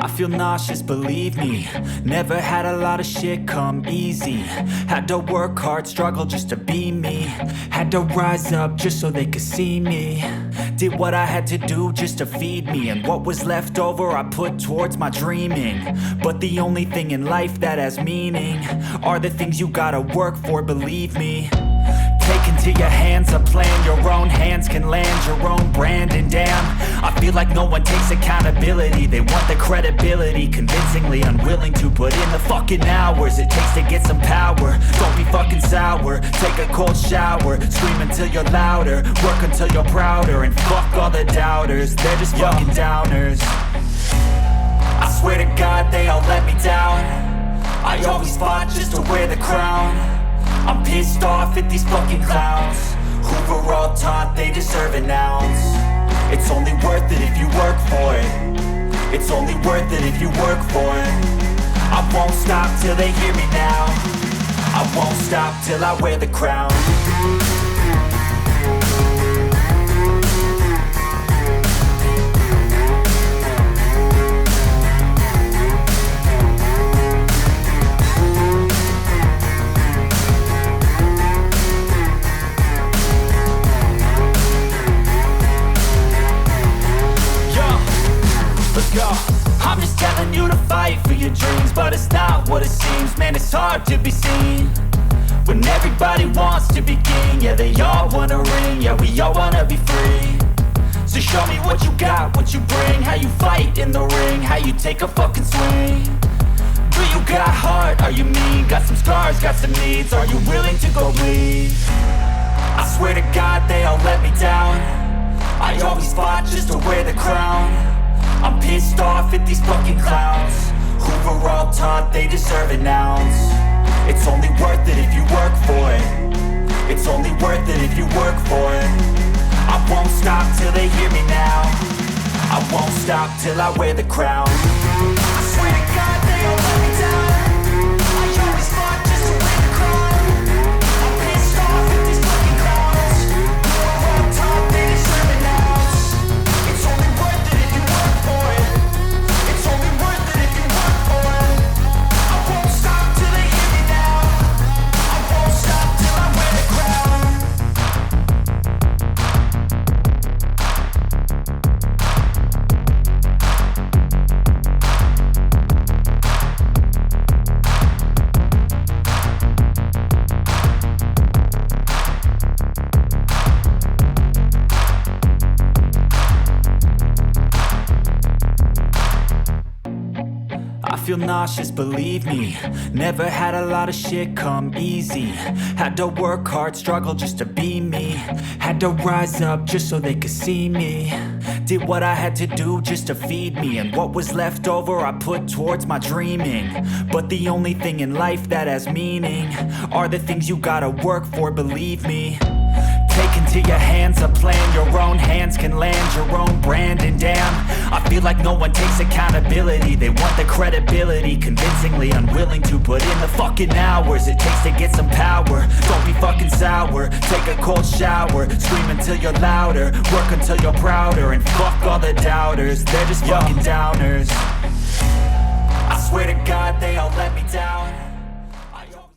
I feel nauseous, believe me. Never had a lot of shit come easy. Had to work hard, struggle just to be me. Had to rise up just so they could see me. Did what I had to do just to feed me, and what was left over I put towards my dreaming. But the only thing in life that has meaning are the things you gotta work for, believe me. Take into your hands a plan, your own hands can land your own brand. And damn, I feel like no one takes accountability. They want the credibility, convincingly unwilling to put in the fucking hours it takes to get some power. Don't be fucking sour, take a cold shower. Scream until you're louder, work until you're prouder. And fuck all the doubters, they're just fucking downers. I swear to God they all let me down. I always fought just to wear the crown. I'm pissed off at these fucking clowns who were all taught they deserve an ounce. It's only worth it if you work for it. It's only worth it if you work for it. I won't stop till they hear me now. I won't stop till I wear the crown. I'm just telling you to fight for your dreams, but it's not what it seems. Man, it's hard to be seen when everybody wants to be king. Yeah, they all wanna ring, yeah, we all wanna be free. So show me what you got, what you bring, how you fight in the ring, how you take a fucking swing. Do you got heart, are you mean? Got some scars, got some needs, are you willing to go bleed? I swear to God they all let me down. I always fought just to wear the crown. I'm pissed off at these fucking clowns who were all taught they deserve an ounce. It's only worth it if you work for it. It's only worth it if you work for it. I won't stop till they hear me now. I won't stop till I wear the crown. I swear to God they all let me down. I always fought just to wear the crown. I'm pissed off at these fucking clowns who were all taught they deserve an ounce. It's only worth it if you work for it. It's only worth it if you work for it. I won't stop till they hear me now. I won't stop till I wear the crown. I feel nauseous, believe me. Never had a lot of shit come easy. Had to work hard, struggle just to be me. Had to rise up just so they could see me. Did what I had to do just to feed me, and what was left over I put towards my dreaming. But the only thing in life that has meaning are the things you gotta work for, believe me. Take into your hands a plan, your own hands can land your own brand. And damn, I feel like no one takes accountability. They want the credibility, convincingly unwilling to put in the fucking hours it takes to get some power. Don't be fucking sour, take a cold shower. Scream until you're louder, work until you're prouder. And fuck all the doubters, they're just fucking downers. I swear to God they all let me down.